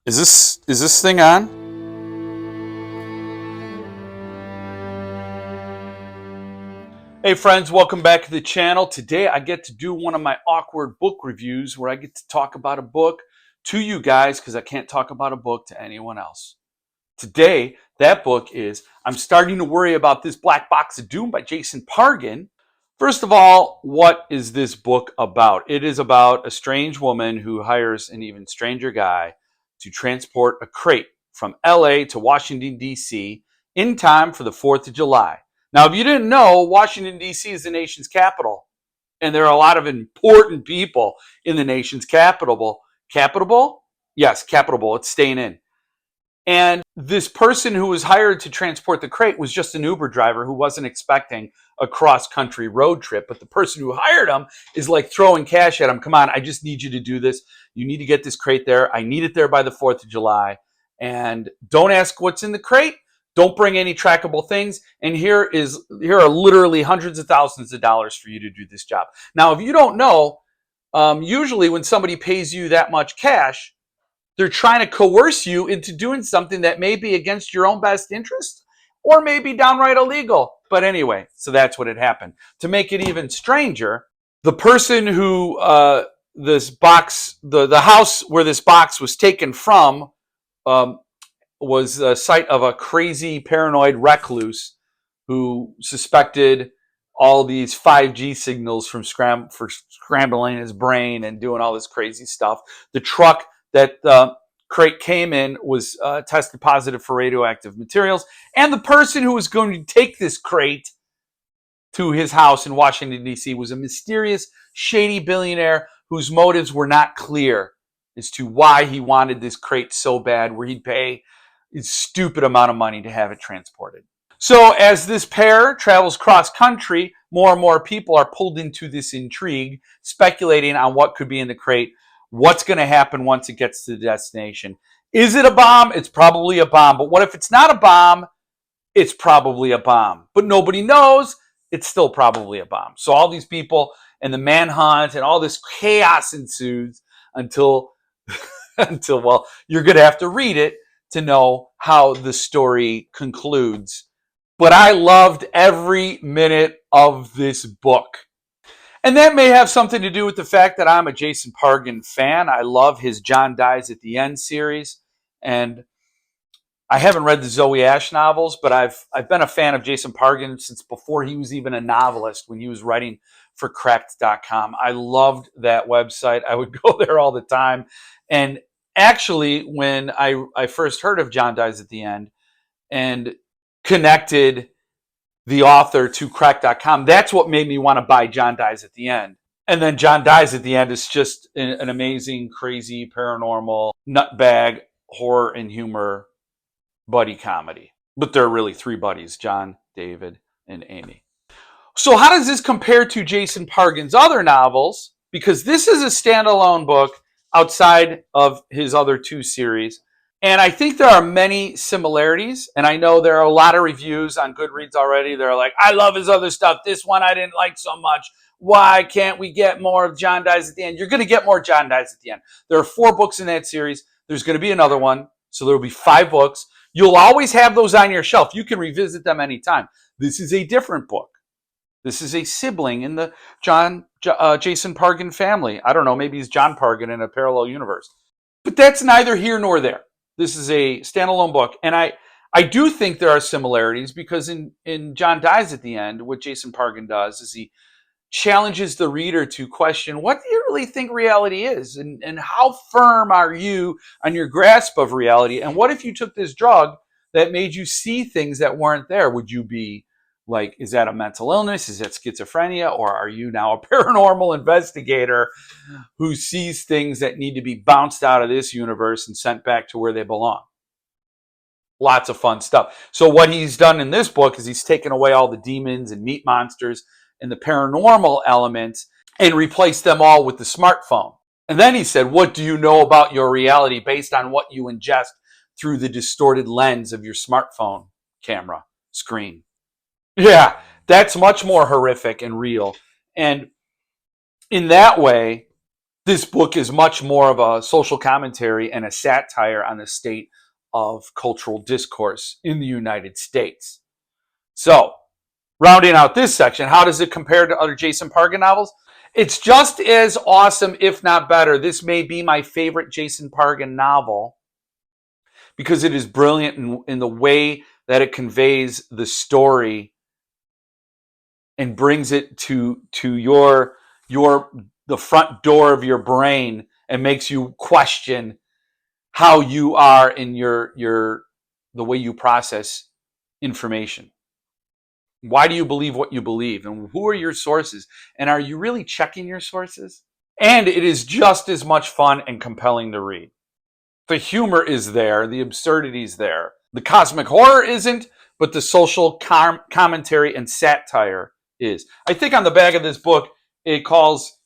Is this thing on? Hey friends, welcome back to the channel. Today I get to do one of my awkward book reviews where I get to talk about a book to you guys because I can't talk about a book to anyone else. Today, that book is I'm Starting to Worry About This Black Box of Doom by Jason Pargin. First of all, what is this book about? It is about a strange woman who hires an even stranger guy to transport a crate from LA to Washington, D.C. in time for the 4th of July. Now, if you didn't know, Washington, D.C. is the nation's capital, and there are a lot of important people in the nation's capital. Capital? Yes, capital. It's staying in. And this person who was hired to transport the crate was just an Uber driver who wasn't expecting a cross-country road trip. But the person who hired him is like throwing cash at him. Come on, I just need you to do this. You need to get this crate there. I need it there by the 4th of July. And don't ask what's in the crate. Don't bring any trackable things. And here are literally hundreds of thousands of dollars for you to do this job. Now, if you don't know, usually when somebody pays you that much cash, they're trying to coerce you into doing something that may be against your own best interest or may be downright illegal. But anyway, so that's what had happened. To make it even stranger, the person who this box, the house where this box was taken from, was the site of a crazy paranoid recluse who suspected all these 5G signals from scrambling his brain and doing all this crazy stuff. The truck that the crate came in was tested positive for radioactive materials. And the person who was going to take this crate to his house in Washington, D.C. was a mysterious, shady billionaire whose motives were not clear as to why he wanted this crate so bad, where he'd pay a stupid amount of money to have it transported. So as this pair travels cross-country, more and more people are pulled into this intrigue, speculating on what could be in the crate. What's going to happen once it gets to the destination? Is it a bomb? It's probably a bomb. But what if it's not a bomb? It's probably a bomb. But nobody knows. It's still probably a bomb. So all these people and the manhunt and all this chaos ensues until, well, you're going to have to read it to know how the story concludes. But I loved every minute of this book. And that may have something to do with the fact that I'm a Jason Pargin fan. I love his John Dies at the End series. And I haven't read the Zoe Ash novels, but I've been a fan of Jason Pargin since before he was even a novelist, when he was writing for Cracked.com. I loved that website. I would go there all the time. And actually, when I first heard of John Dies at the End and connected the author to Crack.com, that's what made me want to buy John Dies at the End. And then John Dies at the End is just an amazing, crazy, paranormal, nutbag, horror and humor buddy comedy. But there are really three buddies, John, David, and Amy. So how does this compare to Jason Pargin's other novels? Because this is a standalone book outside of his other two series. And I think there are many similarities. And I know there are a lot of reviews on Goodreads already. They're like, I love his other stuff. This one I didn't like so much. Why can't we get more of John Dies at the End? You're going to get more John Dies at the End. There are 4 books in that series. There's going to be another one. So there will be 5 books. You'll always have those on your shelf. You can revisit them anytime. This is a different book. This is a sibling in the Jason Pargin family. I don't know. Maybe he's John Pargin in a parallel universe. But that's neither here nor there. This is a standalone book. And I do think there are similarities, because in John Dies at the End, what Jason Pargin does is he challenges the reader to question, what do you really think reality is? And how firm are you on your grasp of reality? And what if you took this drug that made you see things that weren't there? Would you be like, is that a mental illness? Is that schizophrenia? Or are you now a paranormal investigator who sees things that need to be bounced out of this universe and sent back to where they belong? Lots of fun stuff. So what he's done in this book is he's taken away all the demons and meat monsters and the paranormal elements and replaced them all with the smartphone. And then he said, what do you know about your reality based on what you ingest through the distorted lens of your smartphone camera screen? Yeah, that's much more horrific and real. And in that way, This book is much more of a social commentary and a satire on the state of cultural discourse in the United States. So, rounding out this section, how does it compare to other Jason Pargin novels? It's just as awesome, if not better. This may be my favorite Jason Pargin novel because it is brilliant in the way that it conveys the story and brings it to your the front door of your brain and makes you question how you are in your the way you process information. Why do you believe what you believe? And who are your sources? And are you really checking your sources? And it is just as much fun and compelling to read. The humor is there, the absurdity is there. The cosmic horror isn't, but the social commentary and satire is. I think on the back of this book, it calls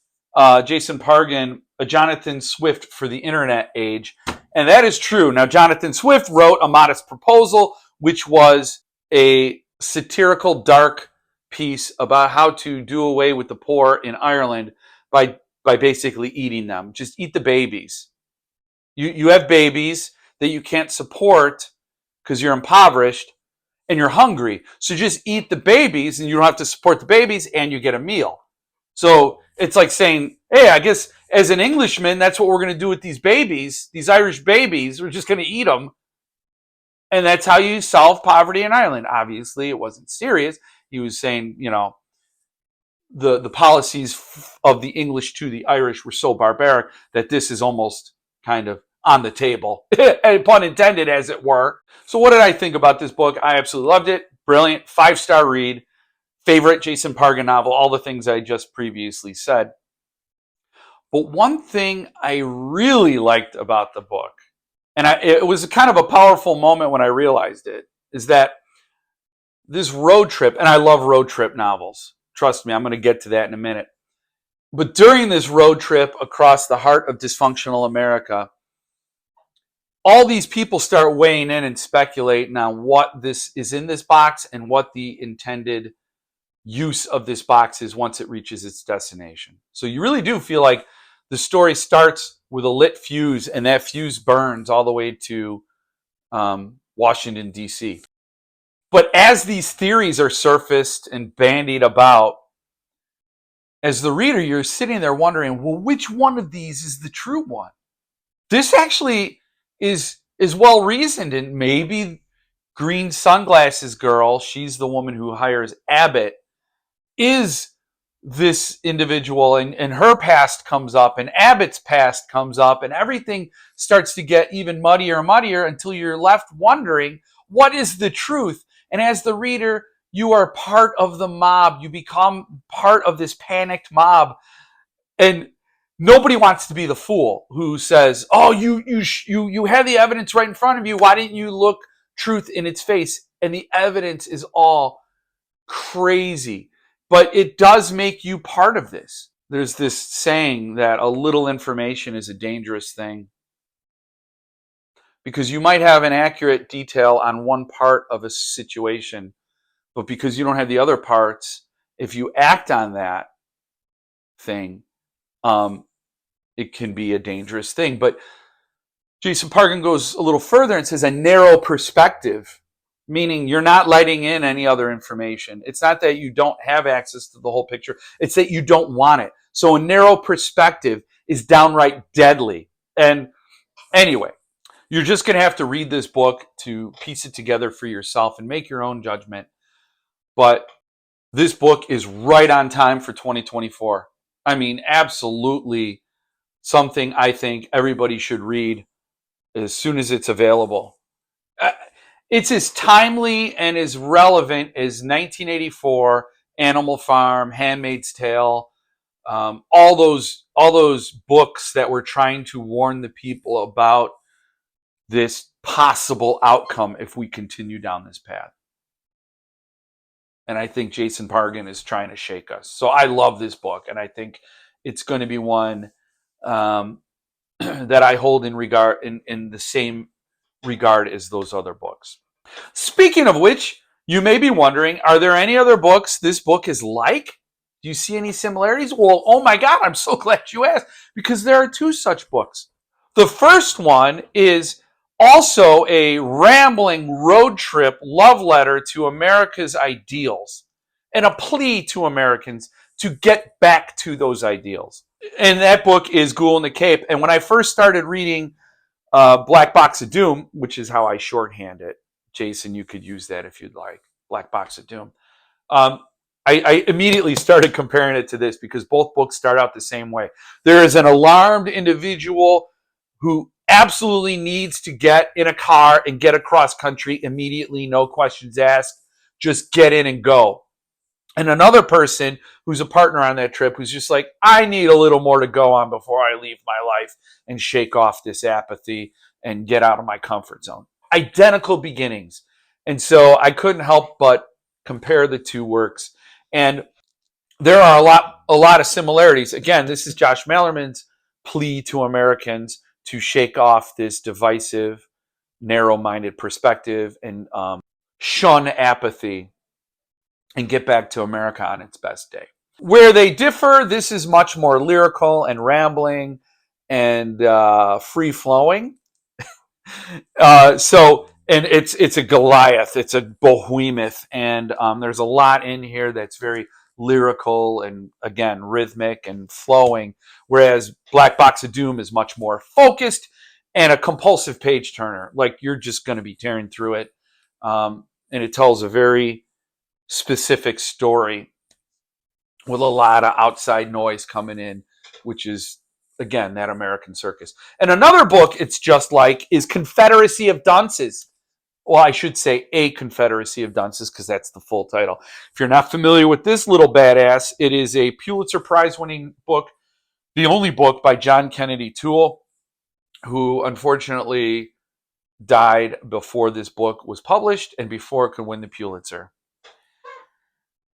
Jason Pargin a Jonathan Swift for the internet age. And that is true. Now, Jonathan Swift wrote A Modest Proposal, which was a satirical, dark piece about how to do away with the poor in Ireland by basically eating them. Just eat the babies. You have babies that you can't support because you're impoverished and you're hungry. So just eat the babies and you don't have to support the babies and you get a meal. So it's like saying, hey, I guess as an Englishman, that's what we're going to do with these babies, these Irish babies. We're just going to eat them. And that's how you solve poverty in Ireland. Obviously, it wasn't serious. He was saying, the policies of the English to the Irish were so barbaric that this is almost kind of on the table, pun intended, as it were. So what did I think about this book? I absolutely loved it. Brilliant. 5-star read. Favorite Jason Pargin novel. All the things I just previously said. But one thing I really liked about the book, and it was kind of a powerful moment when I realized it, is that this road trip, and I love road trip novels. Trust me, I'm going to get to that in a minute. But during this road trip across the heart of dysfunctional America, all these people start weighing in and speculating on what this is in this box and what the intended use of this box is once it reaches its destination. So you really do feel like the story starts with a lit fuse and that fuse burns all the way to Washington, D.C. But as these theories are surfaced and bandied about, as the reader, you're sitting there wondering, well, which one of these is the true one? This actually is well reasoned, and maybe Green Sunglasses Girl, she's the woman who hires Abbott, is this individual, and her past comes up, and Abbott's past comes up, and everything starts to get even muddier and muddier until you're left wondering, what is the truth? And as the reader, you are part of the mob. You become part of this panicked mob. And nobody wants to be the fool who says, oh, you have the evidence right in front of you. Why didn't you look truth in its face? And the evidence is all crazy. But it does make you part of this. There's this saying that a little information is a dangerous thing, because you might have an accurate detail on one part of a situation, but because you don't have the other parts, if you act on that thing, it can be a dangerous thing. But Jason Pargin goes a little further and says a narrow perspective, meaning you're not letting in any other information. It's not that you don't have access to the whole picture. It's that you don't want it. So a narrow perspective is downright deadly. And anyway, you're just going to have to read this book to piece it together for yourself and make your own judgment. But this book is right on time for 2024. I mean, absolutely something I think everybody should read as soon as it's available. It's as timely and as relevant as 1984, Animal Farm, Handmaid's Tale, all those books that were trying to warn the people about this possible outcome if we continue down this path. And I think Jason Pargin is trying to shake us. So I love this book, and I think it's going to be one that I hold in the same regard as those other books. Speaking of which, you may be wondering, are there any other books this book is like? Do you see any similarities? Well, oh my God, I'm so glad you asked, because there are two such books. The first one is also a rambling road trip love letter to America's ideals and a plea to Americans to get back to those ideals. And that book is Ghoul in the Cape. And when I first started reading Black Box of Doom, which is how I shorthand it, Jason, you could use that if you'd like, Black Box of Doom. Um, I immediately started comparing it to this because both books start out the same way. There is an alarmed individual who absolutely needs to get in a car and get across country immediately, no questions asked, just get in and go. And another person who's a partner on that trip who's just like, I need a little more to go on before I leave my life and shake off this apathy and get out of my comfort zone. Identical beginnings. And so I couldn't help but compare the two works. And there are a lot of similarities. Again, this is Josh Malerman's plea to Americans to shake off this divisive, narrow-minded perspective and shun apathy and get back to America on its best day. Where they differ, this is much more lyrical and rambling and free-flowing. And it's a Goliath, it's a behemoth, and there's a lot in here that's very lyrical and, again, rhythmic and flowing, whereas Black Box of Doom is much more focused and a compulsive page turner. Like, you're just going to be tearing through it, and it tells a very specific story with a lot of outside noise coming in, which is, again, that American circus. And another book it's just like is Confederacy of Dunces. Well, I should say A Confederacy of Dunces, because that's the full title. If you're not familiar with this little badass, it is a Pulitzer Prize-winning book, the only book by John Kennedy Toole, who unfortunately died before this book was published and before it could win the Pulitzer.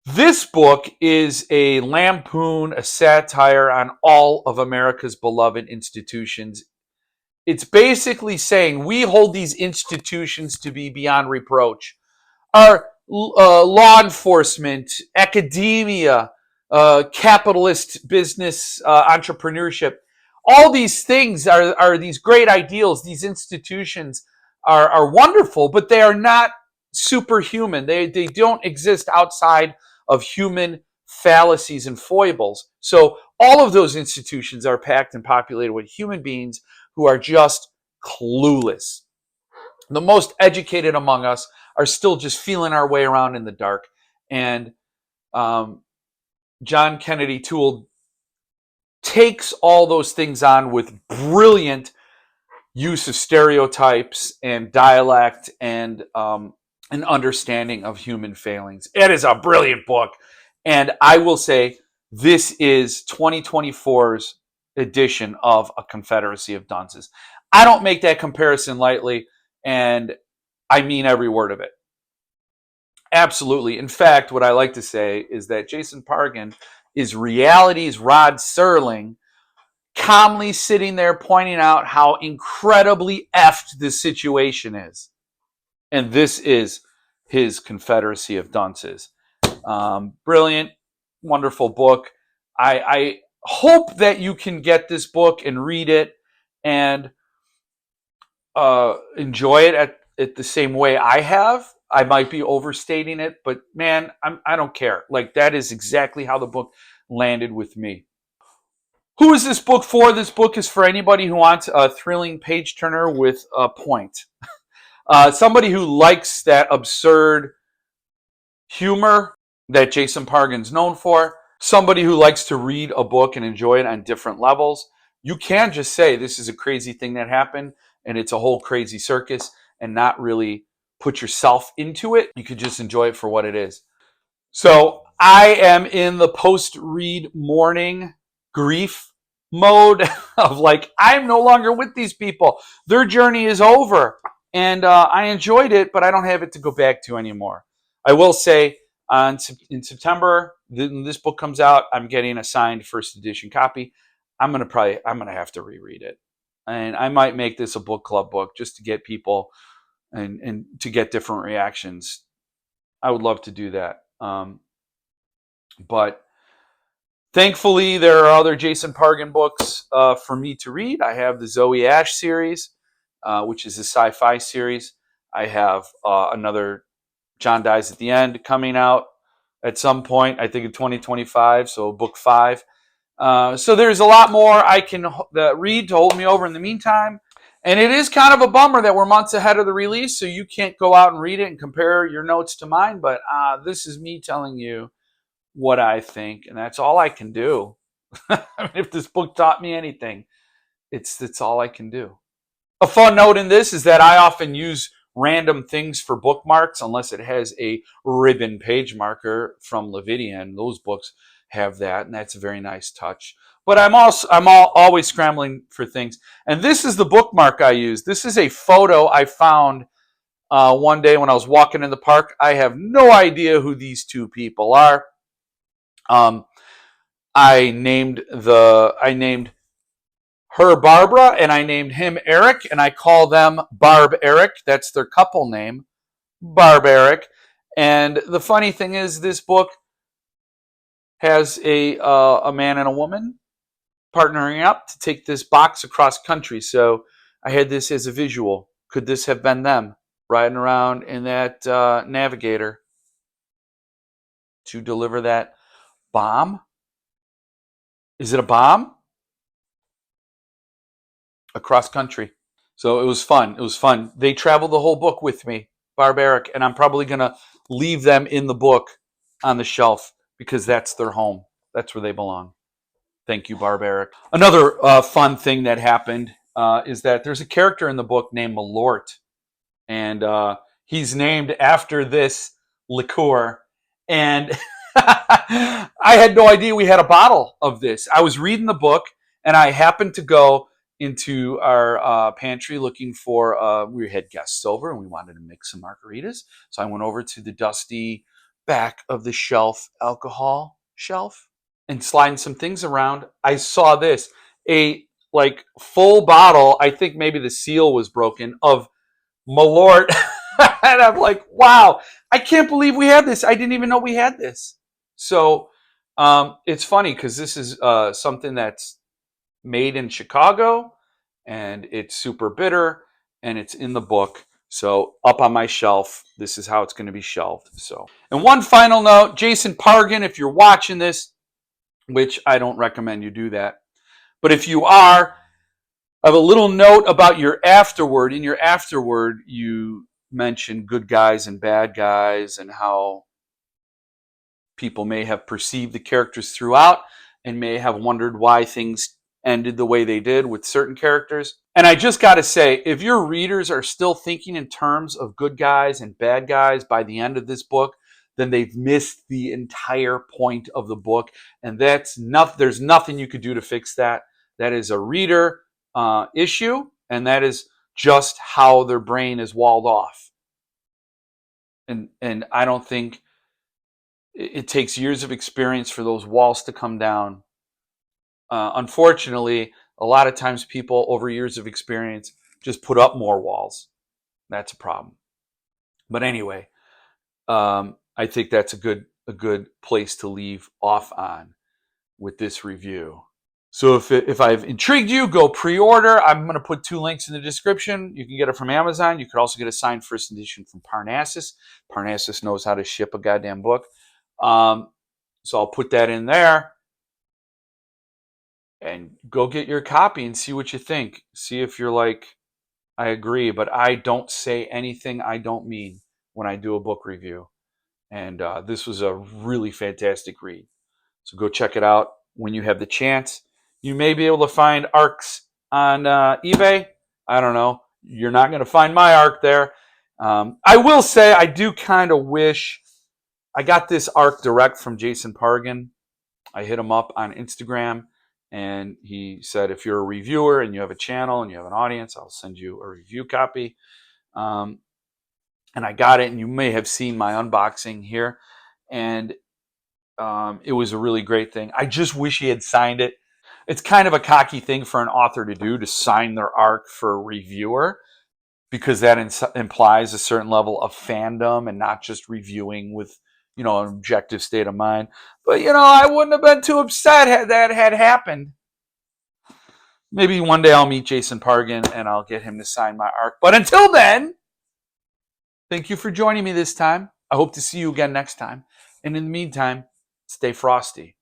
This book is a lampoon, a satire on all of America's beloved institutions. It's basically saying we hold these institutions to be beyond reproach. Our law enforcement, academia, capitalist business, entrepreneurship, all these things are these great ideals. These institutions are wonderful, but they are not superhuman. They don't exist outside of human fallacies and foibles. So all of those institutions are packed and populated with human beings who are just clueless. The most educated among us are still just feeling our way around in the dark. And John Kennedy Toole takes all those things on with brilliant use of stereotypes and dialect and an understanding of human failings. It is a brilliant book. And I will say this is 2024's edition of A Confederacy of Dunces. I don't make that comparison lightly, and I mean every word of it. Absolutely. In fact, what I like to say is that Jason Pargin is reality's Rod Serling, calmly sitting there pointing out how incredibly effed this situation is. And this is his Confederacy of Dunces. Brilliant, wonderful book. I hope that you can get this book and read it and enjoy it at the same way I have. I might be overstating it, but man, I don't care. Like, that is exactly how the book landed with me. Who is this book for? This book is for anybody who wants a thrilling page turner with a point. Somebody who likes that absurd humor that Jason Pargin's known for. Somebody who likes to read a book and enjoy it on different levels. You can just say this is a crazy thing that happened and it's a whole crazy circus and not really put yourself into it. You could just enjoy it for what it is. So I am in the post-read mourning grief mode of like, I'm no longer with these people. Their journey is over. And I enjoyed it, but I don't have it to go back to anymore. I will say in September, when this book comes out, I'm getting a signed first edition copy. I'm gonna have to reread it. And I might make this a book club book just to get people and to get different reactions. I would love to do that. But Thankfully, there are other Jason Pargin books for me to read. I have the Zoe Ash series, which is a sci-fi series. I have another John Dies at the End coming out at some point, I think in 2025, so book 5. So there's a lot more I can read to hold me over in the meantime. And it is kind of a bummer that we're months ahead of the release, so you can't go out and read it and compare your notes to mine. But this is me telling you what I think, and that's all I can do. I mean, if this book taught me anything, it's all I can do. A fun note in this is that I often use random things for bookmarks unless it has a ribbon page marker from Levidian. Those books have that, and that's a very nice touch. But I'm always scrambling for things. And this is the bookmark I use. This is a photo I found one day when I was walking in the park. I have no idea who these two people are. I named her Barbara, and I named him Eric, and I call them BarbEric. That's their couple name, BarbEric. And the funny thing is, this book has a man and a woman partnering up to take this box across country. So I had this as a visual. Could this have been them riding around in that Navigator to deliver that bomb? Is it a bomb? Across country. So it was fun. It was fun. They traveled the whole book with me, BarbEric, and I'm probably going to leave them in the book on the shelf because that's their home. That's where they belong. Thank you, BarbEric. Another fun thing that happened is that there's a character in the book named Malort, and he's named after this liqueur. And I had no idea we had a bottle of this. I was reading the book, and I happened to go into our pantry looking for, we had guests over and we wanted to mix some margaritas. So I went over to the dusty back of the shelf, alcohol shelf, and sliding some things around. I saw this, a like full bottle, I think maybe the seal was broken, of Malort. And I'm like, wow, I can't believe we had this. I didn't even know we had this. So it's funny because this is something that's made in Chicago, and it's super bitter, and it's in the book. So up on my shelf, this is how it's going to be shelved. So, and one final note, Jason Pargin, if you're watching this, which I don't recommend you do that, but if you are, I have a little note about your afterword. In your afterword, you mentioned good guys and bad guys and how people may have perceived the characters throughout and may have wondered why things ended the way they did with certain characters. And I just got to say, if your readers are still thinking in terms of good guys and bad guys by the end of this book, then they've missed the entire point of the book. And that's there's nothing you could do to fix that. That is a reader issue, and that is just how their brain is walled off. And I don't think it takes years of experience for those walls to come down. Unfortunately, a lot of times people over years of experience just put up more walls. That's a problem. But anyway, I think that's a good place to leave off on with this review. So if I've intrigued you, go pre-order. I'm going to put 2 links in the description. You can get it from Amazon. You could also get a signed first edition from Parnassus. Parnassus knows how to ship a goddamn book. So I'll put that in there. And go get your copy and see what you think. See if you're like, I agree, but I don't say anything I don't mean when I do a book review. And this was a really fantastic read. So go check it out when you have the chance. You may be able to find ARCs on eBay. I don't know. You're not going to find my ARC there. I will say I do kind of wish I got this ARC direct from Jason Pargin. I hit him up on Instagram, and he said, if you're a reviewer and you have a channel and you have an audience, I'll send you a review copy. And I got it, and you may have seen my unboxing here. And it was a really great thing. I just wish he had signed it. It's kind of a cocky thing for an author to do, to sign their ARC for a reviewer, because that implies a certain level of fandom and not just reviewing with, an objective state of mind. But, I wouldn't have been too upset had that had happened. Maybe one day I'll meet Jason Pargin and I'll get him to sign my ARC. But until then, thank you for joining me this time. I hope to see you again next time. And in the meantime, stay frosty.